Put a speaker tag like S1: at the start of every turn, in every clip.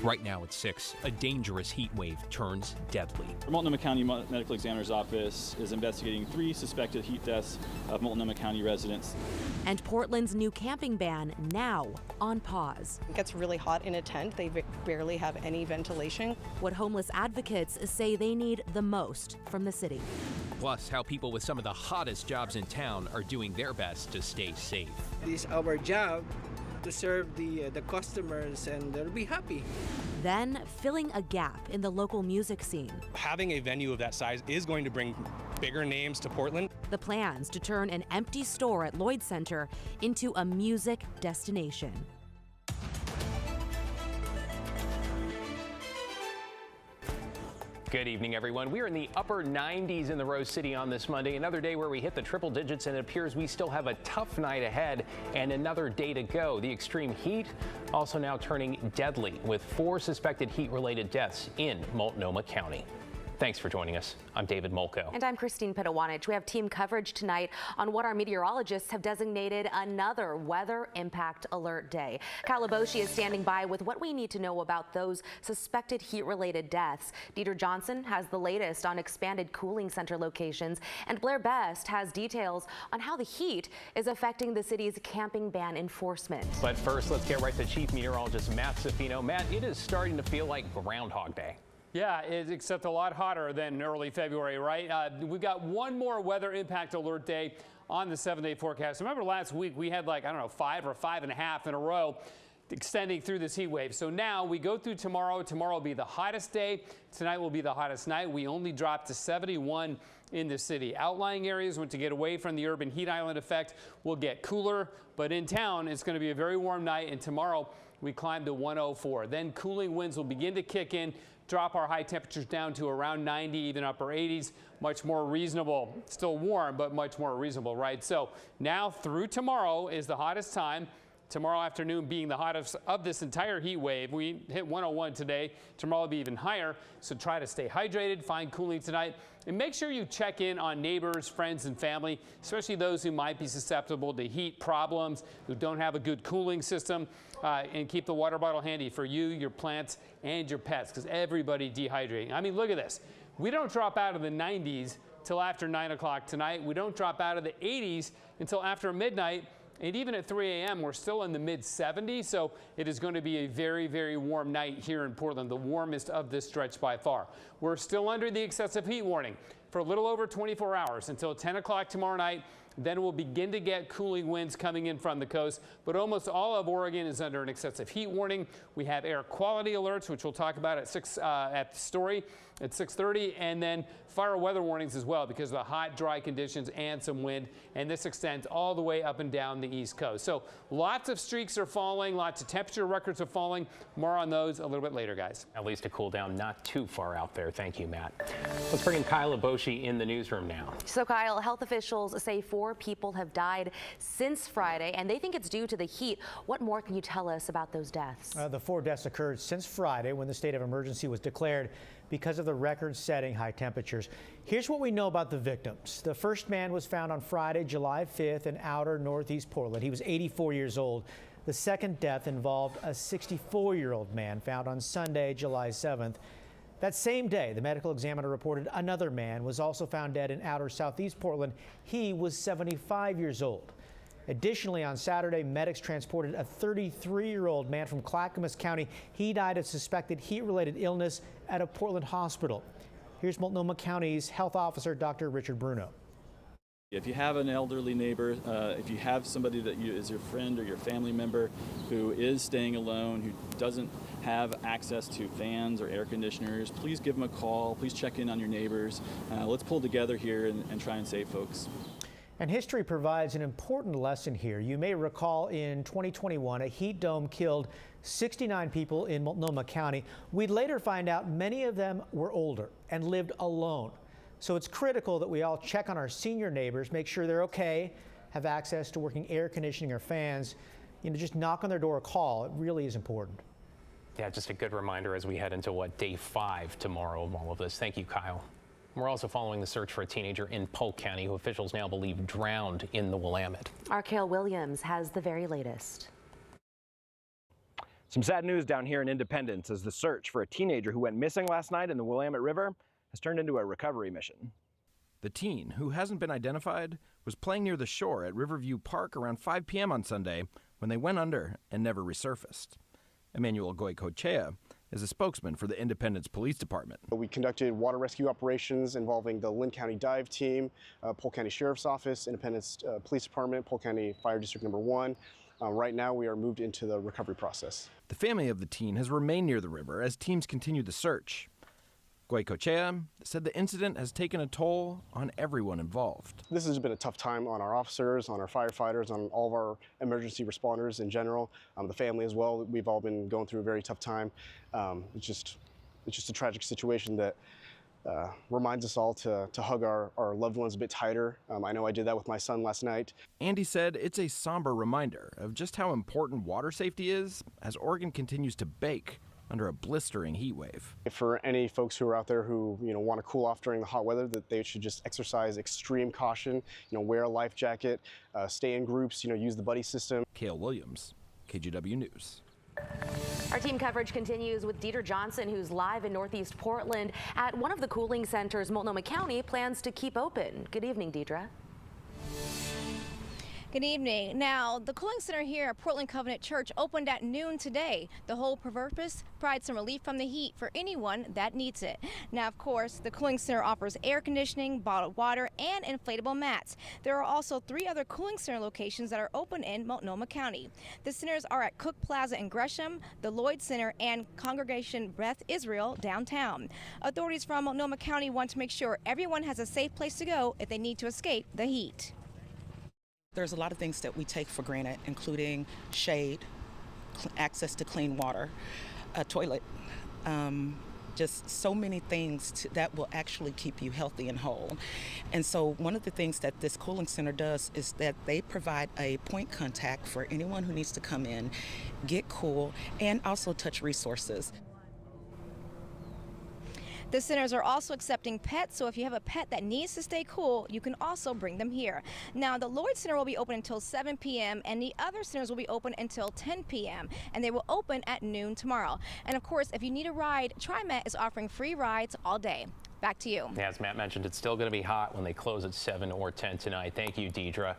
S1: Right now at 6, a dangerous heat wave turns deadly.
S2: The Multnomah County Medical Examiner's Office is investigating 3 suspected heat deaths of Multnomah County residents.
S3: And Portland's new camping ban now on pause.
S4: It gets really hot in a tent. They barely have any ventilation.
S3: What homeless advocates say they need the most from the city.
S1: Plus, how people with some of the hottest jobs in town are doing their best to stay safe.
S5: It's our job to serve the customers, and they'll be happy.
S3: Then, filling a gap in the local music scene.
S6: Having a venue of that size is going to bring bigger names to Portland.
S3: The plans to turn an empty store at Lloyd Center into a music destination.
S7: Good evening, everyone. We are in the upper 90s in the Rose City on this Monday. Another day where we hit the triple digits, and it appears we still have a tough night ahead and another day to go. The extreme heat also now turning deadly with 4 suspected heat-related deaths in Multnomah County. Thanks for joining us. I'm David Molko.
S8: And I'm Christine Pitawanich. We have team coverage tonight on what our meteorologists have designated another weather impact alert day. Kyle Aboshi is standing by with what we need to know about those suspected heat-related deaths. Dieter Johnson has the latest on expanded cooling center locations, and Blair Best has details on how the heat is affecting the city's camping ban enforcement.
S7: But first, let's get right to Chief Meteorologist Matt Safino. Matt, it is starting to feel like Groundhog Day.
S9: Yeah, except a lot hotter than early February, right? We've got one more weather impact alert day on the 7-day forecast. Remember last week we had 5 or 5.5 in a row extending through this heat wave. So now we go through tomorrow. Tomorrow will be the hottest day. Tonight will be the hottest night. We only dropped to 71 in the city. Outlying areas, to get away from the urban heat island effect, will get cooler. But in town, it's going to be a very warm night. And tomorrow we climb to 104. Then cooling winds will begin to kick in, drop our high temperatures down to around 90, even upper 80s, much more reasonable. Still warm, but much more reasonable, right? So now through tomorrow is the hottest time. Tomorrow afternoon being the hottest of this entire heat wave. We hit 101 today. Tomorrow will be even higher. So try to stay hydrated, find cooling tonight, and make sure you check in on neighbors, friends, and family, especially those who might be susceptible to heat problems, who don't have a good cooling system, and keep the water bottle handy for you, your plants, and your pets, because everybody dehydrating. I mean, look at this. We don't drop out of the 90s till after 9 o'clock tonight. We don't drop out of the 80s until after midnight. And even at 3 a.m., we're still in the mid-70s, so it is going to be a very, very warm night here in Portland, the warmest of this stretch by far. We're still under the excessive heat warning for a little over 24 hours until 10 o'clock tomorrow night. Then we'll begin to get cooling winds coming in from the coast, but almost all of Oregon is under an excessive heat warning. We have air quality alerts, which we'll talk about at the story at 6:30, and then fire weather warnings as well because of the hot, dry conditions and some wind, and this extends all the way up and down the East Coast. So lots of streaks are falling, lots of temperature records are falling. More on those a little bit later, guys.
S7: At least a cool down, not too far out there. Thank you, Matt. Let's bring in Kyle Aboshi in the newsroom now.
S8: So, Kyle, health officials say 4 people have died since Friday, and they think it's due to the heat. What more can you tell us about those deaths?
S10: The 4 deaths occurred since Friday when the state of emergency was declared because of the record-setting high temperatures. Here's what we know about the victims. The first man was found on Friday, July 5th in outer northeast Portland. He was 84 years old. The second death involved a 64-year-old man found on Sunday, July 7th. That same day, the medical examiner reported another man was also found dead in outer southeast Portland. He was 75 years old. Additionally, on Saturday, medics transported a 33-year-old man from Clackamas County. He died of suspected heat-related illness at a Portland hospital. Here's Multnomah County's health officer, Dr. Richard Bruno.
S2: If you have an elderly neighbor, if you have somebody that is your friend or your family member who is staying alone, who doesn't have access to fans or air conditioners, please give them a call. Please check in on your neighbors. Let's pull together here and try and save folks.
S10: And history provides an important lesson here. You may recall in 2021, a heat dome killed 69 people in Multnomah County. We'd later find out many of them were older and lived alone. So it's critical that we all check on our senior neighbors, make sure they're okay, have access to working air conditioning or fans. Just knock on their door or call. It really is important.
S7: Yeah, just a good reminder as we head into day 5 tomorrow of all of this. Thank you, Kyle. We're also following the search for a teenager in Polk County who officials now believe drowned in the Willamette.
S8: Our Kale Williams has the very latest.
S11: Some sad news down here in Independence as the search for a teenager who went missing last night in the Willamette River has turned into a recovery mission. The teen, who hasn't been identified, was playing near the shore at Riverview Park around 5 p.m. on Sunday when they went under and never resurfaced. Emmanuel Goycochea is a spokesman for the Independence Police Department.
S12: We conducted water rescue operations involving the Lynn County Dive Team, Polk County Sheriff's Office, Independence Police Department, Polk County Fire District Number 1. Right now we are moved into the recovery process.
S11: The family of the teen has remained near the river as teams continue the search. Goycochea said the incident has taken a toll on everyone involved.
S12: This has been a tough time on our officers, on our firefighters, on all of our emergency responders in general, the family as well. We've all been going through a very tough time. It's just a tragic situation that reminds us all to hug our loved ones a bit tighter. I know I did that with my son last night.
S11: Andy said it's a somber reminder of just how important water safety is as Oregon continues to bake under a blistering heat wave.
S12: For any folks who are out there who want to cool off during the hot weather, that they should just exercise extreme caution. Wear a life jacket, stay in groups. Use the buddy system.
S11: Cale Williams, KGW News.
S8: Our team coverage continues with Deidre Johnson, who's live in Northeast Portland at one of the cooling centers Multnomah County plans to keep open. Good evening, Deidre.
S13: Good evening. Now, the cooling center here at Portland Covenant Church opened at noon today. The whole purpose, provide some relief from the heat for anyone that needs it. Now, of course, the cooling center offers air conditioning, bottled water, and inflatable mats. There are also 3 other cooling center locations that are open in Multnomah County. The centers are at Cook Plaza in Gresham, the Lloyd Center, and Congregation Beth Israel downtown. Authorities from Multnomah County want to make sure everyone has a safe place to go if they need to escape the heat.
S14: There's a lot of things that we take for granted, including shade, access to clean water, a toilet, just so many things that will actually keep you healthy and whole. And so one of the things that this cooling center does is that they provide a point contact for anyone who needs to come in, get cool, and also touch resources.
S13: The centers are also accepting pets, so if you have a pet that needs to stay cool, you can also bring them here. Now, the Lloyd Center will be open until 7 p.m. and the other centers will be open until 10 p.m. and they will open at noon tomorrow. And of course, if you need a ride, TriMet is offering free rides all day. Back to you.
S7: Yeah, as Matt mentioned, it's still going to be hot when they close at 7 or 10 tonight. Thank you, Deidre.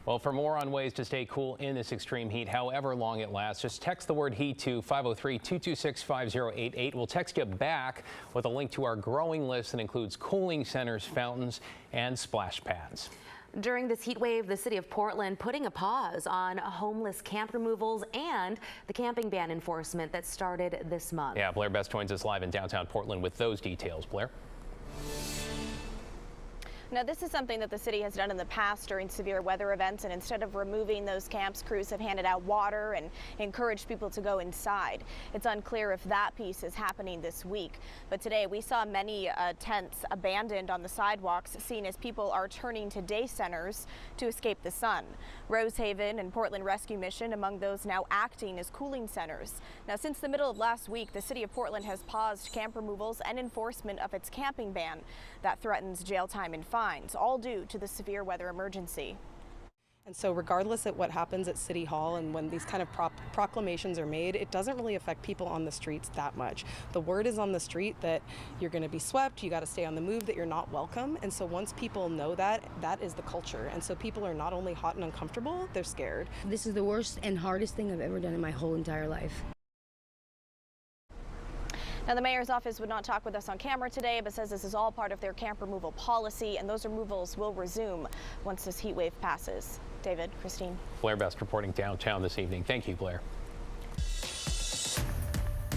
S7: Well, for more on ways to stay cool in this extreme heat, however long it lasts, just text the word heat to 503-226-5088. We'll text you back with a link to our growing list that includes cooling centers, fountains, and splash pads.
S8: During this heat wave, the city of Portland putting a pause on homeless camp removals and the camping ban enforcement that started this month.
S7: Yeah, Blair Best joins us live in downtown Portland with those details. Blair?
S15: Now, this is something that the city has done in the past during severe weather events, and instead of removing those camps, crews have handed out water and encouraged people to go inside. It's unclear if that piece is happening this week, but today we saw many tents abandoned on the sidewalks, seen as people are turning to day centers to escape the sun. Rosehaven and Portland Rescue Mission among those now acting as cooling centers. Now, since the middle of last week, the city of Portland has paused camp removals and enforcement of its camping ban that threatens jail time and fines, all due to the severe weather emergency.
S4: And so regardless of what happens at City Hall and when these kind of proclamations are made, it doesn't really affect people on the streets that much. The word is on the street that you're going to be swept, you got to stay on the move, that you're not welcome. And so once people know that, that is the culture. And so people are not only hot and uncomfortable, they're scared.
S16: This is the worst and hardest thing I've ever done in my whole entire life.
S15: Now, the mayor's office would not talk with us on camera today, but says this is all part of their camp removal policy, and those removals will resume once this heat wave passes. David, Christine.
S7: Blair Best reporting downtown this evening. Thank you, Blair.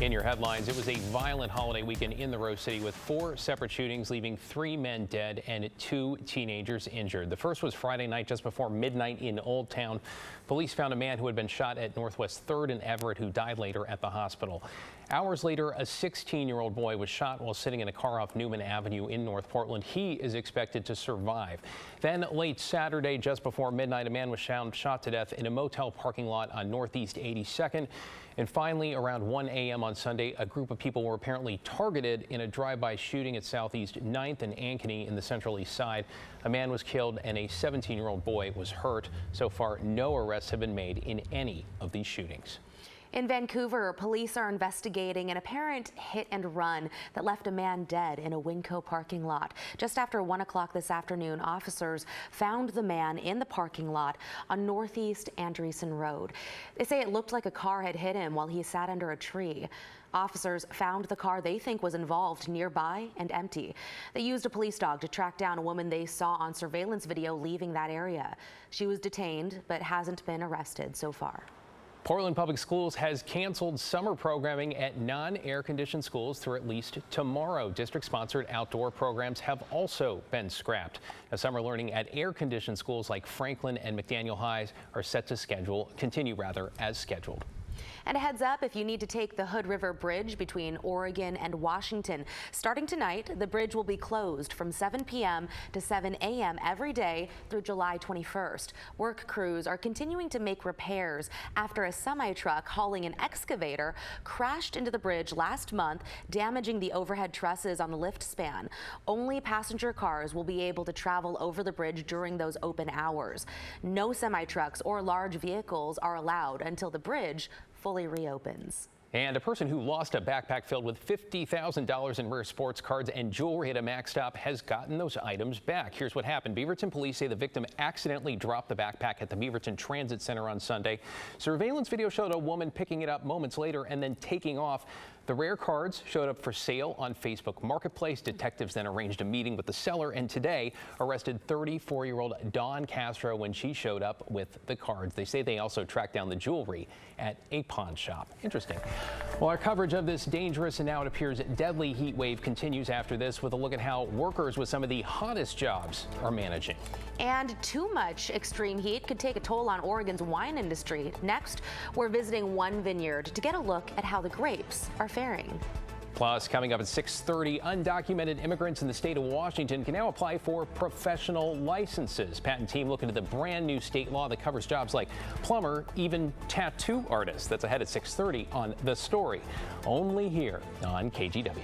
S7: In your headlines, it was a violent holiday weekend in the Rose City with 4 separate shootings, leaving 3 men dead and 2 teenagers injured. The first was Friday night just before midnight in Old Town. Police found a man who had been shot at Northwest 3rd and Everett, who died later at the hospital. Hours later, a 16-year-old boy was shot while sitting in a car off Newman Avenue in North Portland. He is expected to survive. Then late Saturday, just before midnight, a man was found shot to death in a motel parking lot on Northeast 82nd. And finally, around 1 a.m. on Sunday, a group of people were apparently targeted in a drive-by shooting at Southeast 9th and Ankeny in the Central East Side. A man was killed and a 17-year-old boy was hurt. So far, no arrests have been made in any of these shootings.
S8: In Vancouver, police are investigating an apparent hit and run that left a man dead in a Winco parking lot. Just after 1 o'clock this afternoon, officers found the man in the parking lot on Northeast Andreessen Road. They say it looked like a car had hit him while he sat under a tree. Officers found the car they think was involved nearby and empty. They used a police dog to track down a woman they saw on surveillance video leaving that area. She was detained but hasn't been arrested so far.
S7: Portland Public Schools has canceled summer programming at non-air-conditioned schools through at least tomorrow. District-sponsored outdoor programs have also been scrapped. Now, summer learning at air-conditioned schools like Franklin and McDaniel Highs are set to continue as scheduled.
S8: And a heads up if you need to take the Hood River Bridge between Oregon and Washington. Starting tonight, the bridge will be closed from 7 p.m. to 7 a.m. every day through July 21st. Work crews are continuing to make repairs after a semi-truck hauling an excavator crashed into the bridge last month, damaging the overhead trusses on the lift span. Only passenger cars will be able to travel over the bridge during those open hours. No semi-trucks or large vehicles are allowed until the bridge fully reopens.
S7: And a person who lost a backpack filled with $50,000 in rare sports cards and jewelry at a Mac stop has gotten those items back. Here's what happened. Beaverton police say the victim accidentally dropped the backpack at the Beaverton Transit Center on Sunday. Surveillance video showed a woman picking it up moments later and then taking off. The rare cards showed up for sale on Facebook Marketplace. Detectives then arranged a meeting with the seller and today arrested 34-year-old Dawn Castro when she showed up with the cards. They say they also tracked down the jewelry at a pawn shop. Interesting. Well, our coverage of this dangerous and now it appears deadly heat wave continues after this with a look at how workers with some of the hottest jobs are managing.
S8: And too much extreme heat could take a toll on Oregon's wine industry. Next, we're visiting one vineyard to get a look at how the grapes are faring.
S7: Plus, coming up at 6:30, undocumented immigrants in the state of Washington can now apply for professional licenses. Pat and team look into the brand new state law that covers jobs like plumber, even tattoo artists. That's ahead at 6:30 on The Story, only here on KGW.